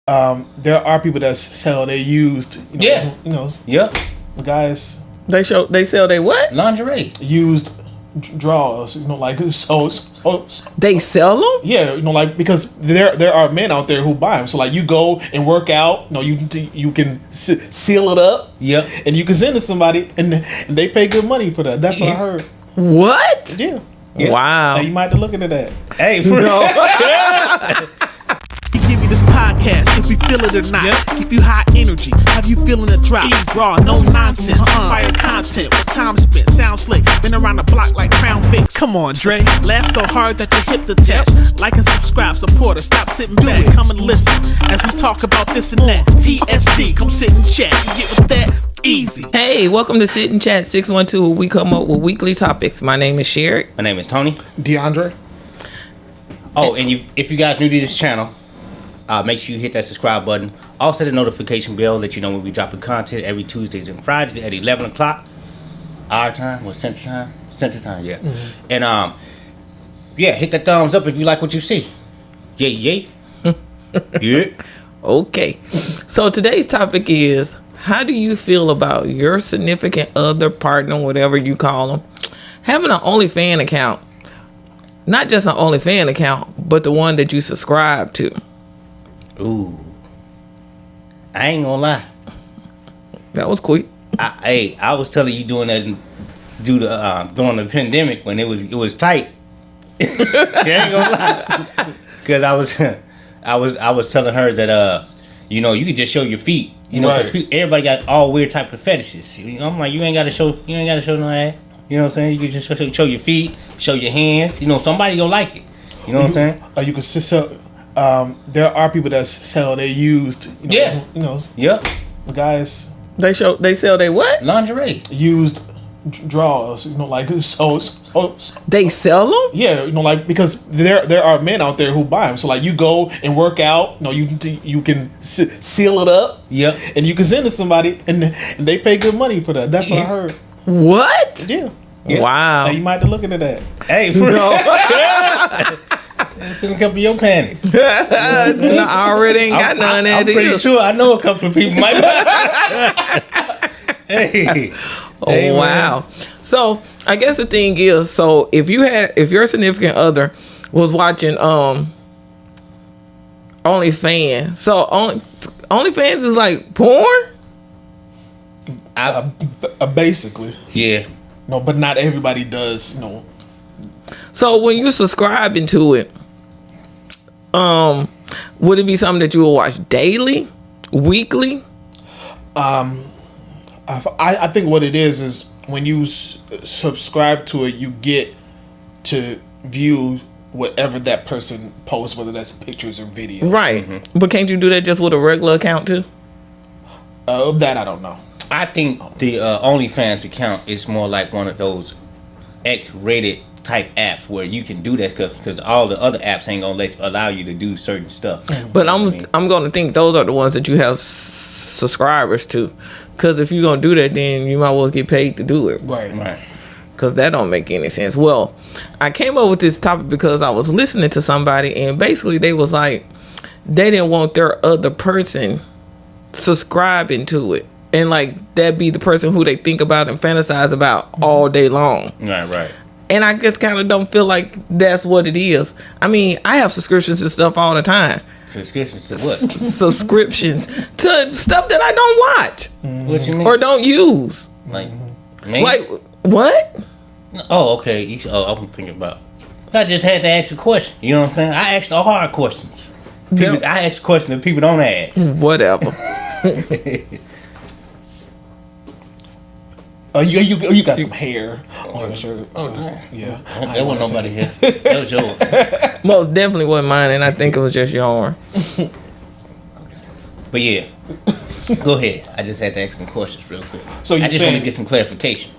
There are people that sell they used. Yeah. Yep. Guys They sell they what? Lingerie. used drawers. Like so. They sell them? Yeah, like because there are men out there who buy them. So like you go and work out. You can seal it up. Yep. And you can send it to somebody, and they pay good money for that. That's what I heard. What? Yeah. Wow. Now you might have to look into that. Hey, for We give you this podcast if we feel it or not. Give you high energy, have you feeling a drop? Raw, no nonsense, fire content, with time spent, sound slick, been around the block like Crown Vic. Come on, Dre, laugh so hard that your hip detach. Like and subscribe, support us, stop sitting back, come and listen as we talk about this and that. TSD, come sit and chat, you get with that. Easy. Hey, welcome to Sit and Chat 612, where we come up with weekly topics. My name is Sherry. My name is Tony. DeAndre. Oh, and if you guys new to this channel, make sure you hit that subscribe button. Also, the notification bell let you know when we dropping content every Tuesdays and Fridays at 11 o'clock. Our time, or Central Time? Central Time, yeah. Mm-hmm. And, yeah, hit that thumbs up if you like what you see. Yay. Yeah. Okay. So today's topic is, how do you feel about your significant other, partner, whatever you call them, having an OnlyFans account? Not just an OnlyFans account, but the one that you subscribe to. Ooh. I ain't gonna lie. That was quick. I was telling you doing that during the pandemic when it was tight. I ain't gonna lie. Because I was telling her that you could just show your feet. Because everybody got all weird type of fetishes. I'm like, you ain't gotta show no ass. You know what I'm saying? You can just show your feet, show your hands. Somebody gonna like it. You know what I'm saying? You can sell. There are people that sell they used. Yep. Guys. They sell they what? Lingerie. Used drawers. Like so. They sell them? Yeah. Like because there are men out there who buy them. So like you go and work out. You can seal it up. Yep. And you can send it to somebody, and they pay good money for that. That's what I heard. What? Yeah. Wow. Now you might have to look into that. Hey, for send a couple of your panties. No, I already ain't got none of that. I'm pretty sure I know a couple of people might. Hey. Oh, wow. So I guess the thing is, so if your significant other was watching OnlyFans, so OnlyFans is like porn? Basically. Yeah. No, but not everybody does. So when you're subscribing to it, would it be something that you will watch daily, weekly? I think what it is when you subscribe to it, you get to view whatever that person posts, whether that's pictures or video. Right. Mm-hmm. But can't you do that just with a regular account too? That I don't know. I think the OnlyFans account is more like one of those X-rated type apps where you can do that because all the other apps ain't gonna allow you to do certain stuff. But I'm gonna think those are the ones that you have subscribers to, because if you're gonna do that, then you might as well get paid to do it. Right. Because that don't make any sense. Well, I came up with this topic because I was listening to somebody, and basically they was like, they didn't want their other person subscribing to it. And like that be the person who they think about and fantasize about all day long. Right. And I just kind of don't feel like that's what it is. I mean, I have subscriptions to stuff all the time. Subscriptions to what? Subscriptions to stuff that I don't watch. What you mean? Or don't use. Like me? Like what? Oh, okay. I'm thinking about. I just had to ask a question. You know what I'm saying? I asked the hard questions. I ask questions that people don't ask. Whatever. You got some hair on your shirt. Oh, yeah. That wasn't nobody here. That was yours. Most definitely wasn't mine, and I think it was just yours. But yeah, go ahead. I just had to ask some questions real quick. So I just want to get some clarification.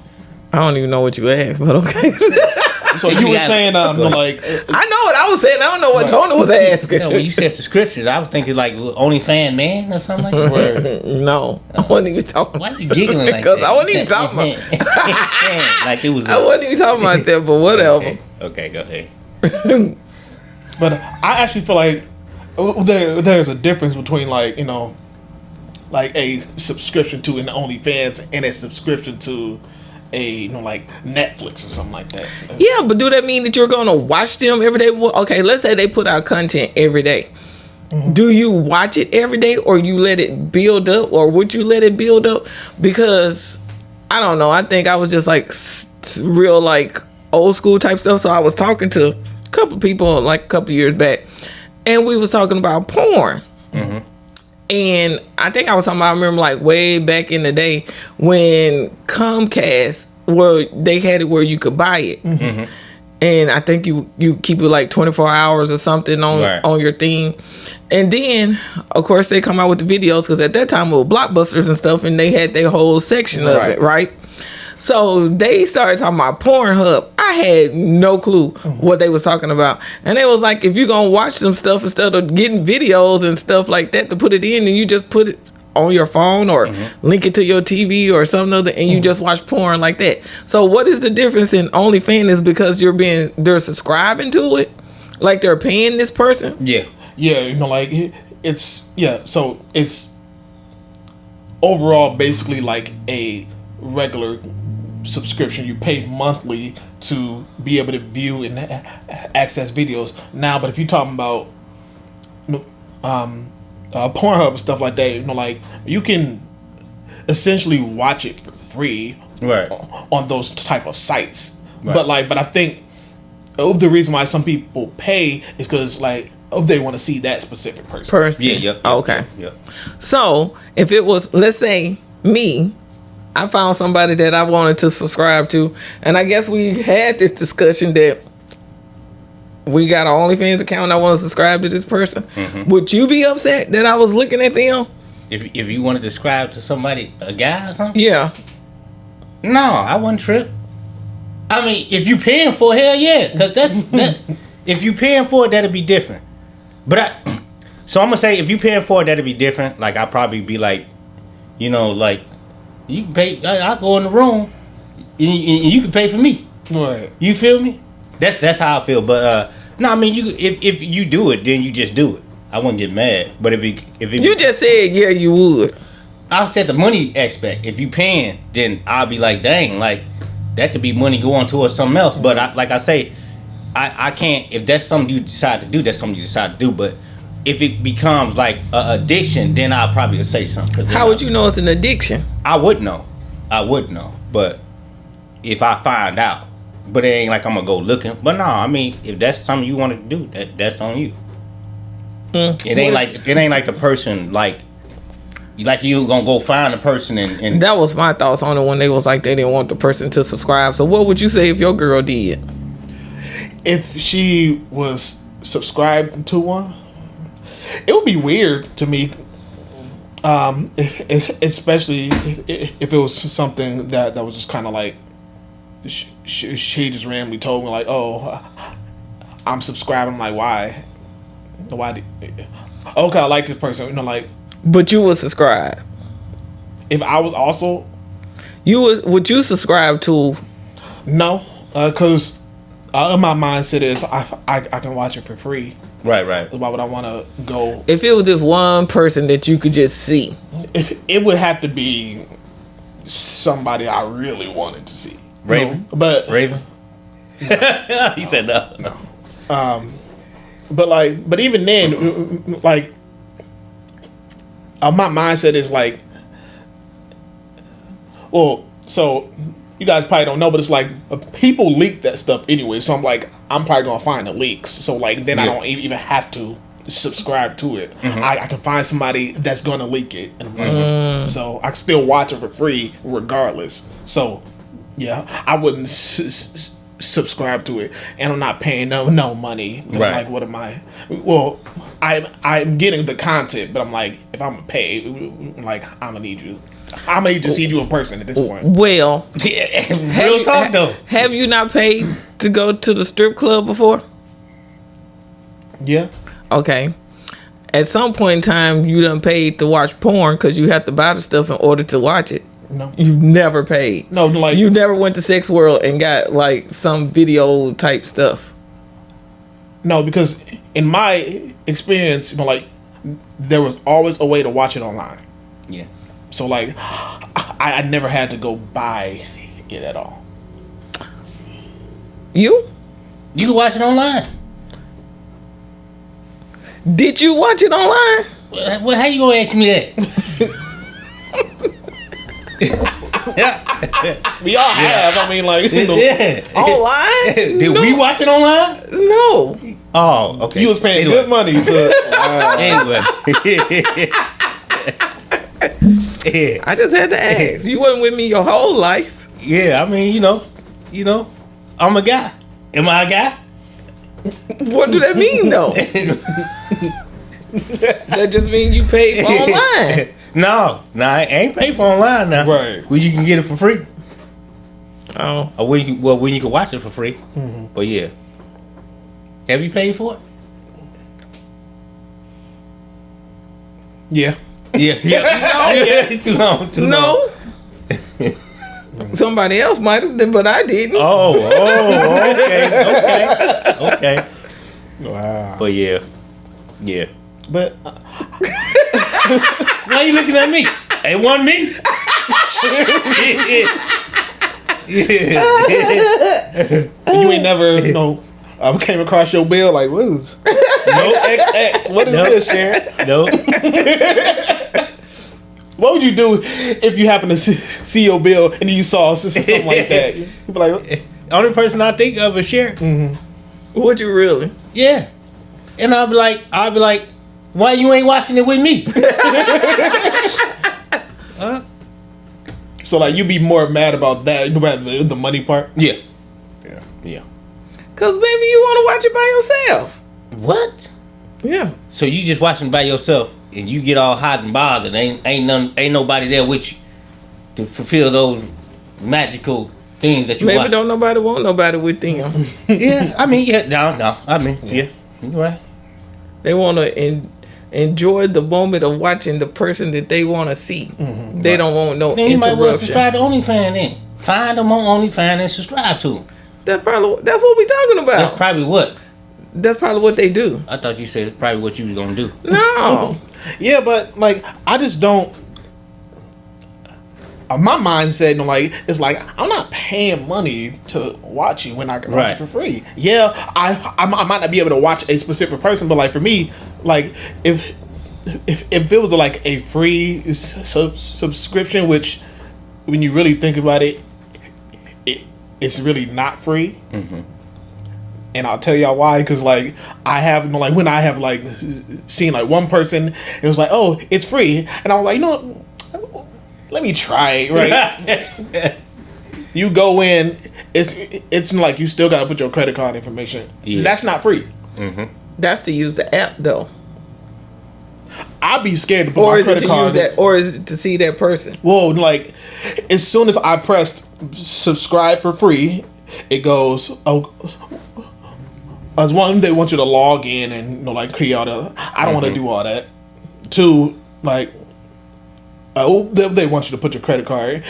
I don't even know what you asked, but okay. So you were saying, like... I know what I was saying. I don't know what Tony was asking. When you said subscriptions, I was thinking like OnlyFans man or something like that. No, I wasn't even talking. Why are you giggling like that? Because I wasn't even talking about... like it was... I wasn't even talking about that, but whatever. Okay, go ahead. But I actually feel like there's a difference between like like a subscription to an OnlyFans and a subscription to a like Netflix or something like that. Yeah, but do that mean that you're gonna watch them every day? Well, okay, let's say they put out content every day. Do you watch it every day, or you let it build up, or would you let it build up? Because I don't know. I think I was just like real like old school type stuff. So I was talking to a couple people like a couple years back, and we was talking about porn. And I think I was talking about, I remember like way back in the day when Comcast, where they had it where you could buy it. And I think you keep it like 24 hours or something on your thing. And then, of course, they come out with the videos because at that time it was Blockbusters and stuff, and they had their whole section of it, right? So they started talking about Pornhub. I had no clue what they was talking about. And they was like, if you're going to watch some stuff instead of getting videos and stuff like that to put it in, and you just put it on your phone or link it to your TV or something other, and you just watch porn like that. So what is the difference in OnlyFans? Is because they're subscribing to it? Like they're paying this person? Yeah. Yeah, like so it's overall basically like a regular subscription. You pay monthly to be able to view and access videos now. But if you're talking about Pornhub and stuff like that, like you can essentially watch it for free on those type of sites. But I think the reason why some people pay is because like they want to see that specific person. Okay. So if it was, let's say me, I found somebody that I wanted to subscribe to, and I guess we had this discussion that we got an OnlyFans account and I want to subscribe to this person. Would you be upset that I was looking at them? If you want to subscribe to somebody, a guy or something? Yeah. No, I wouldn't trip. I mean, if you paying for it, hell yeah. Because that if you paying for it, that'd be different. But so I'm going to say, if you paying for it, that'd be different. Like, I'd probably be like, like, you can pay. I'll go in the room, and you can pay for me. Right. You feel me? That's how I feel. But no, I mean, if you do it, then you just do it. I wouldn't get mad. But if you just said yeah, you would. I said the money aspect. If you paying, then I'll be like, dang, like that could be money going towards something else. But I can't. If that's something you decide to do, that's something you decide to do. But if it becomes like an addiction, then I'll probably say something. How would you know it's an addiction? I would know. But if I find out, but it ain't like I'm gonna go looking. But no, I mean, if that's something you want to do, that's on you. It ain't like the person like you gonna go find a person and that was my thoughts on it when they was like they didn't want the person to subscribe. So what would you say if your girl did? If she was subscribed to one, it would be weird to me, especially if it was something that was just kind of like she just randomly told me like, oh, I'm subscribing. I'm like, why? Okay, I like this person. Like. But you would subscribe. If I was also, would you subscribe to? No, because my mindset is I can watch it for free. Right. Why would I want to go? If it was this one person that you could just see, if it would have to be somebody I really wanted to see. Raven, but Raven. No. He said no. No. But even then, like, my mindset is like, well, so you guys probably don't know, but it's like people leak that stuff anyway. So I'm like, I'm probably gonna find the leaks. So like, then I don't even have to subscribe to it. I can find somebody that's gonna leak it, and I'm like, so I can still watch it for free regardless. So yeah, I wouldn't subscribe to it, and I'm not paying no money. Right. Like, what am I? Well, I'm getting the content, but I'm like, if I'm gonna pay, like, I'm gonna need you. I'm gonna need to see you in person at this point. Well, real talk though. Have you not paid to go to the strip club before? Yeah. Okay. At some point in time, you done paid to watch porn because you have to buy the stuff in order to watch it. No. You've never paid. No, like, you never went to Sex World and got like some video type stuff. No, because in my experience, like there was always a way to watch it online. Yeah. So like, I never had to go buy it at all. You can watch it online. did you watch it online? Well, how you gonna ask me that? We all have. I mean, like, Yeah. Online? Did we watch it online? No. Oh, okay. you was paying Anyway. good money to. Anyway. I just had to ask. You wasn't with me your whole life. Yeah, I mean, you know, I'm a guy. Am I a guy? What do that mean though? That just means you paid for online. No, I ain't pay for online now. Right. Where you can get it for free. Oh. Or when you can watch it for free. But yeah. Have you paid for it? Yeah. Yeah. Yeah. Too long. No. Somebody else might have, but I didn't. Oh, okay. Wow. But yeah. But Why you looking at me? It wasn't me. you ain't never, came across your bill like, what is XX? What is this, Sharon? No. What would you do if you happen to see your bill and you saw something like that? You'd be like, Only person I think of is Sharon. Would you really? Yeah. And I'll be like, why you ain't watching it with me? so like you be more mad about that, about the money part? Yeah. Yeah. Cause maybe you want to watch it by yourself. What? Yeah. So you just watching by yourself and you get all hot and bothered. Ain't nobody there with you to fulfill those magical things that you Maybe watch. don't nobody want nobody with them. Yeah, I mean, yeah, you're right. They want to enjoy the moment of watching the person that they want to see. They don't want no Then you might well interruption. subscribe to OnlyFans then. Find them on OnlyFans and subscribe to them. That's what we talking That's about. probably what. That's probably what they do. I thought you said it's probably what you was gonna do. No. Yeah, but like I just don't. My mindset, like it's like I'm not paying money to watch you when I can watch it for free. Yeah, I might not be able to watch a specific person, but like for me, like if it was like a free subscription, which when you really think about it, it's really not free. And I'll tell y'all why, because like I have like when I have like seen like one person, it was like, oh, it's free, and I was like, you know what? Let me try it, right? You go in, it's like you still gotta put your credit card information. Yeah. That's not free. That's to use the app though. I'd be scared to put Or my is it credit to card use that, or is it to see that person? Whoa, like as soon as I pressed subscribe for free, it goes, oh, as one, they want you to log in and like create all that. I don't want to do all that. Two, like, they want you to put your credit card,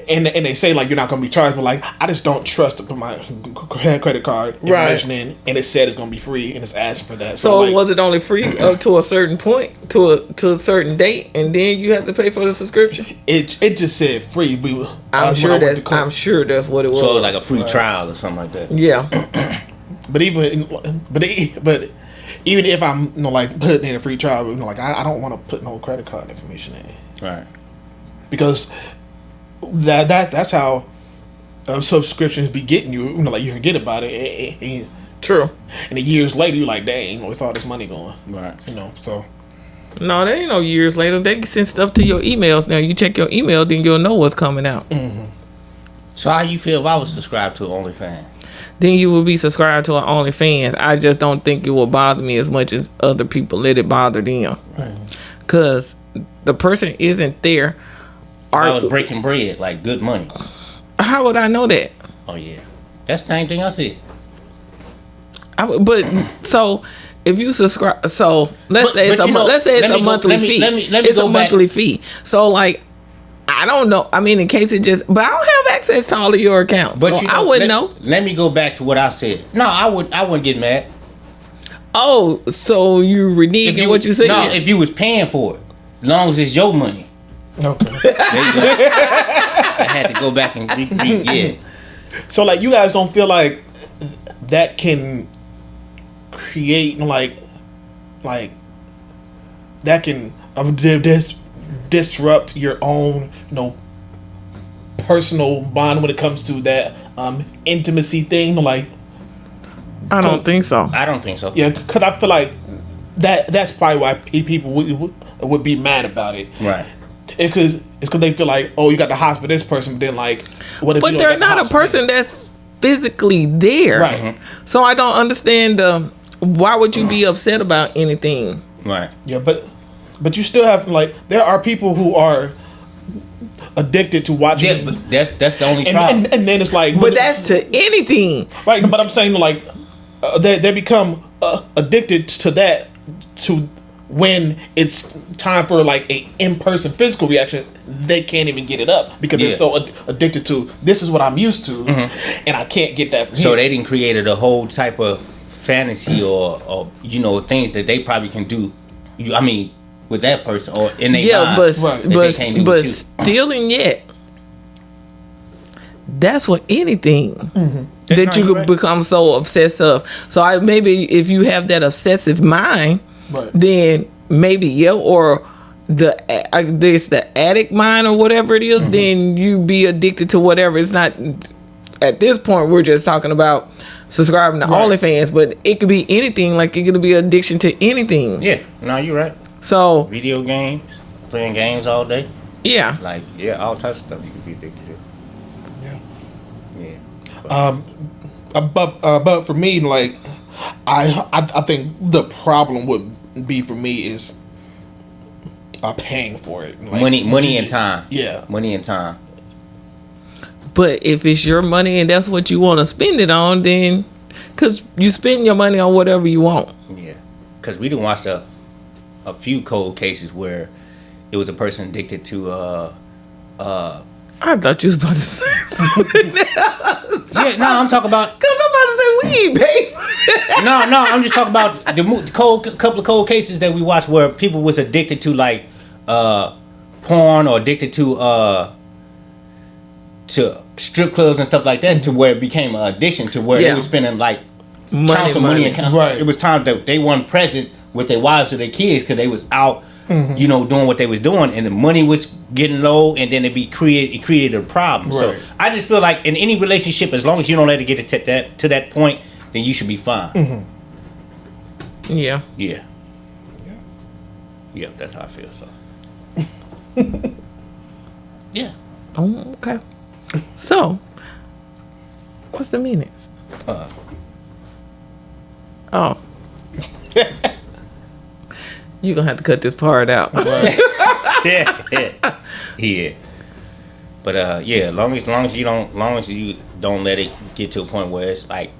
and they say like you're not going to be charged, but like I just don't trust to put my credit card information in, and it said it's going to be free, and it's asking for that. So like, was it only free up to a certain point, to a certain date, and then you have to pay for the subscription? it just said free. I'm sure that's what it was. So it was like a free trial or something like that. Yeah. But even if I'm like putting in a free trial, like I don't want to put no credit card information in, Right. because that's how subscriptions be getting you. Like you forget about it, True. and then years later you're like, dang, where's all this money going? Right. So No, there ain't no years later. They can send stuff to your emails now. You check your email, then you'll know what's coming out. So how you feel if I was subscribed to OnlyFans? Then you will be subscribed to an OnlyFans. I just don't think it will bother me as much as other people let it bother them. Because the person isn't there. I was breaking bread, like good money. How would I know that? Oh yeah, that's the same thing I said. So if you subscribe, so let's say it's a monthly fee. It's a monthly fee. So like, I don't know. I mean, in case it just, but I don't have access to all of your accounts. But so I wouldn't know. Let me go back to what I said. No, I wouldn't get mad. Oh, so you reneging what you said? No, if you was paying for it, as long as it's your money. Okay. There you go. I had to go back and yeah. So like, you guys don't feel like that can create like that can disrupt your own, personal bond when it comes to that intimacy thing? Like, I don't think so. I don't think so. yeah, because I feel like that's probably why people would be mad about it. Right. It's because they feel like, oh, you got the hots for this person, but then like, what if? But you don't they're got the not a hots for person that's physically there. Right. Mm-hmm. So I don't understand why would you be upset about anything? Right. Yeah, but you still have like, there are people who are addicted to watching. Yeah, but that's the only problem. And then it's like, But that's to anything. right. But I'm saying like, they become addicted to that, to when it's time for like a in-person physical reaction, they can't even get it up because they're so addicted to, this is what I'm used to, and I can't get that from So here. they didn't created a whole type of fantasy or things that they probably can do. With that person or in their Yeah, mind, but Right. that they can't do but with you. stealing yet. That's what anything that No, you you're could right. become so obsessive. So maybe if you have that obsessive mind, Right. then maybe or there's the addict mind or whatever it is, then you be addicted to whatever. It's not, at this point we're just talking about subscribing to Right. OnlyFans, but it could be anything. Like it could be addiction to anything. Yeah, no, you're right. So Video games, playing games all day, yeah, like all types of stuff you could be addicted to. Yeah. Yeah. But for me, like, I think the problem would be for me is paying for it. Like, Money and time. Yeah. Money and time. but if it's your money and that's what you want to spend it on, then because you spend your money on whatever you want. Yeah, because we didn't watch a few cold cases where it was a person addicted to I thought you was about to say something. yeah, no, I'm talking about Because I'm about to say we ain't paid for that. no, I'm just talking about the couple of cold cases that we watched where people was addicted to like porn or addicted to strip clubs and stuff like that, to where it became an addiction, to where they were spending like counts of money. Right. It was times that they weren't present with their wives or their kids because they was out, doing what they was doing, and the money was getting low, and then it created a problem. So Right. I just feel like in any relationship, as long as you don't let it get to that point, then you should be fine. Yeah. Yeah. Yep, that's how I feel. So. Yeah. Oh, okay. So, what's the minutes? Oh. You're going to have to cut this part out. Yeah. But yeah, as long as you don't let it get to a point where it's like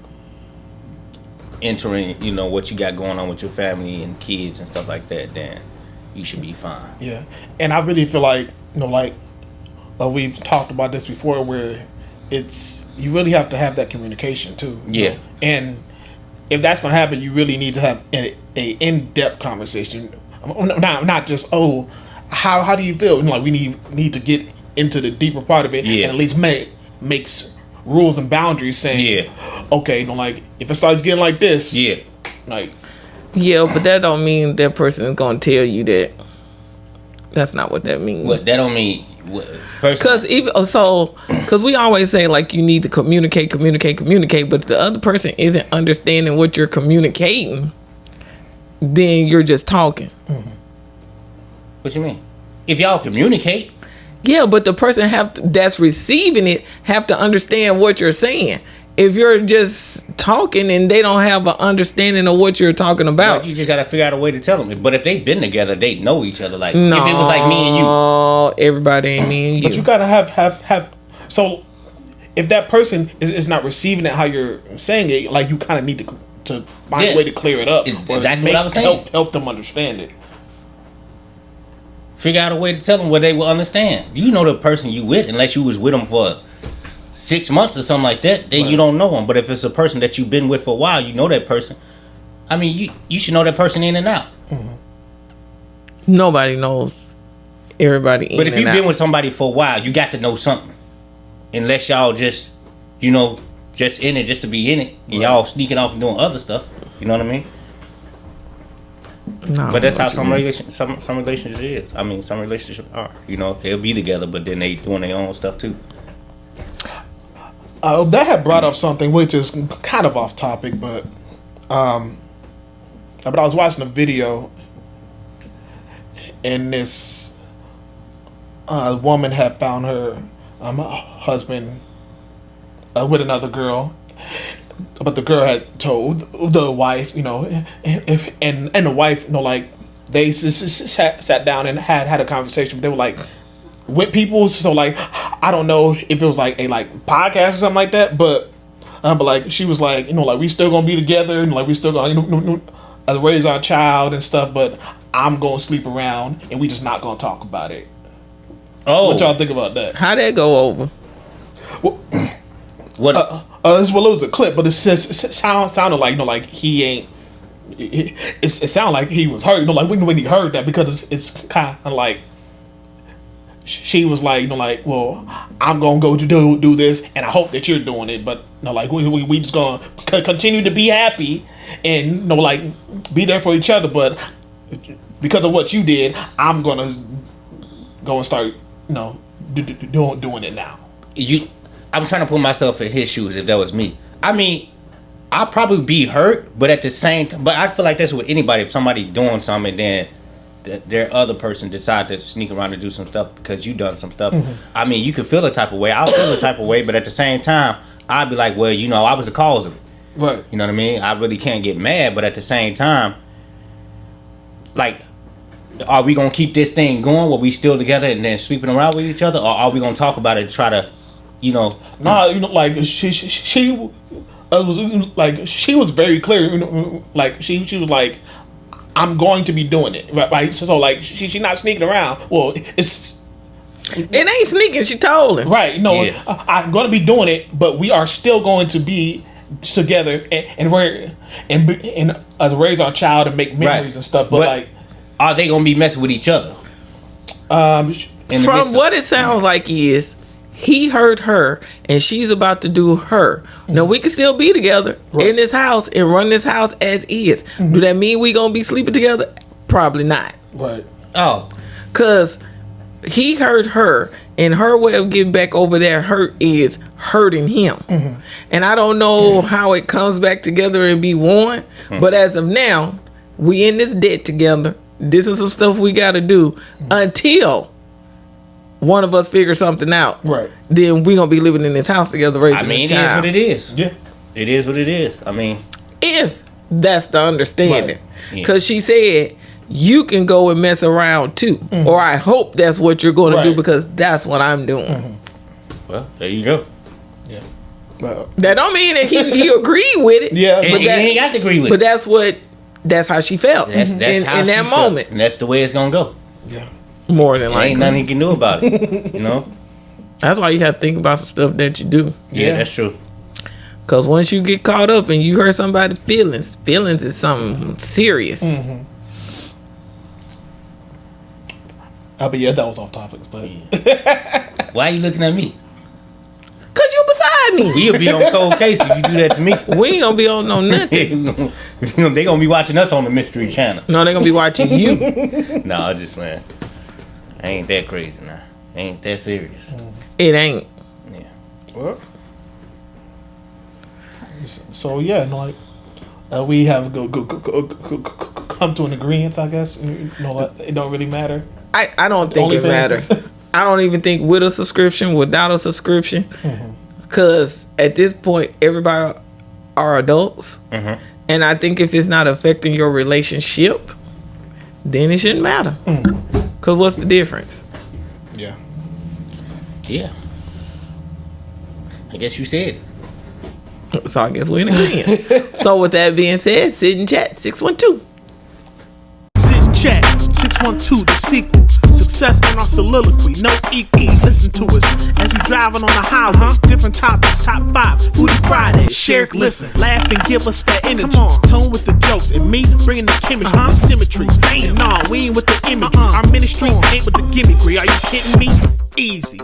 entering, what you got going on with your family and kids and stuff like that, then you should be fine. Yeah, and I really feel like, we've talked about this before, where you really have to have that communication too. Yeah. And if that's gonna happen, you really need to have a in-depth conversation. Not just, how do you feel? Like, we need to get into the deeper part of it, Yeah. and at least makes rules and boundaries saying, Yeah. okay, like, if it starts getting like this, Yeah. like, Yeah, but that don't mean that person is going to tell you that. That's not what that means. What that don't mean. Because we always say like you need to communicate, but if the other person isn't understanding what you're communicating, then you're just talking. What you mean? If y'all communicate. Yeah, but the person that's receiving it have to understand what you're saying. If you're just talking and they don't have an understanding of what you're talking about, But you just gotta figure out a way to tell them. But if they've been together, they know each other. Like if it was like me and you. Oh, everybody ain't me and but you you. gotta have. So, if that person is not receiving it how you're saying it, like, you kind of need to find a way to clear it up. It's or exactly what I was saying. Help them understand it. Figure out a way to tell them where they will understand. You know the person you with, unless you was with them for 6 months or something like that, then you don't know them. But if it's a person that you've been with for a while, you know that person. I mean, you should know that person in and out. Nobody knows everybody in But if and you've been out. with somebody for a while, you got to know something. Unless y'all just, you know, just in it just to be in it, and y'all sneaking off and doing other stuff. You know what I mean? No, But that's I how know what you mean. some relationships is. I mean, some relationships are. You know, they'll be together, but then they doing their own stuff too. That had brought up something which is kind of off topic, but I was watching a video, and this woman had found her husband with another girl, but the girl had told the wife, you know, and the wife, you know, like they sat down and had a conversation. But they were like with people, so like I don't know if it was like a podcast or something like that, but like she was like, you know, like we still gonna be together and like we still gonna, you know, raise our child and stuff, but I'm gonna sleep around and we just not gonna talk about it. Oh, What y'all think about that? How that go over? what? Well, it was a clip, but it sounded like, you know, like he ain't. It sounded like he was hurt, you know, like when he heard that, because it's kind of like she was like, you know, like, well, I'm gonna go to do this, and I hope that you're doing it, but you know, like we just gonna continue to be happy and, you know, like be there for each other, but because of what you did, I'm gonna go and start, you know, doing it now. I'm trying to put myself in his shoes if that was me. I mean, I'd probably be hurt, but at the same time, but I feel like that's with anybody. If somebody doing something, then their other person decide to sneak around and do some stuff because you done some stuff. I mean, you could feel the type of way. I'll feel the type of way, but at the same time, I'd be like, well, you know, I was the cause of it. Right. You know what I mean? I really can't get mad, but at the same time, like, are we gonna keep this thing going where we still together and then sleeping around with each other, or are we gonna talk about it and try to, you know? Nah, you know, like she was like, she was very clear, you know, like she was like, I'm going to be doing it, right? So like she not sneaking around. Well, it's It ain't sneaking. She told him. right. No, Yeah. I'm going to be doing it, but we are still going to be together and raise our child and make memories and stuff. But like, are they gonna be messing with each other? In the midst From of- what it sounds like is he hurt her and she's about to do her. Now we can still be together in this house and run this house as is. Do that mean we gonna be sleeping together? Probably not. right. Oh, Cause he hurt her, and her way of getting back over that hurt is hurting him. And I don't know how it comes back together and be one, but as of now, we in this debt together. This is some stuff we gotta do until one of us figure something out. Right. Then we gonna be living in this house together, raising I mean, this it is child. what it is. Yeah. It is what it is. I mean, If that's the understanding. Right. Yeah. Cause she said you can go and mess around too. Or I hope that's what you're gonna do, Right. because that's what I'm doing. well, there you go. Yeah. Well, That don't mean that he agreed with it. Yeah, And but he ain't got to agree with but it. that's how she felt. That's in how in she that felt. moment. And that's the way it's gonna go. yeah. More than Ain't likely. nothing he can do about it. You know? That's why you have to think about some stuff that you do. Yeah, that's true. Cause once you get caught up and you hurt somebody's feelings is something serious. But yeah, that was off topics. But Why are you looking at me? Cause you beside me. We'll be on cold case if you do that to me. We ain't gonna be on no nothing. They gonna be watching us on the Mystery Channel. No, they gonna be watching you. No, I just man, I ain't that crazy now. Ain't that serious. It ain't. Yeah. well, so yeah, no, like we have come to an agreement, I guess. You know, like, it don't really matter. I don't think it OnlyFans. matters. I don't even think with a subscription, without a subscription, because at this point, everybody are adults, and I think if it's not affecting your relationship, then it shouldn't matter. Because what's the difference? Yeah. Yeah. I guess you said it. So I guess we're in agreement. So with that being said, sit and chat 612. Sit and chat, 612 the sequel. success in our soliloquy. No ease, listen to us as we driving on the highway. Different topics, top 5, Foodie Friday. Share, listen, laugh and give us that energy. Come on, tone with the jokes and me bringing the chemistry, the symmetry. And nah, we ain't with the imagery. Our ministry ain't with the gimmickry. Are you kidding me? Easy.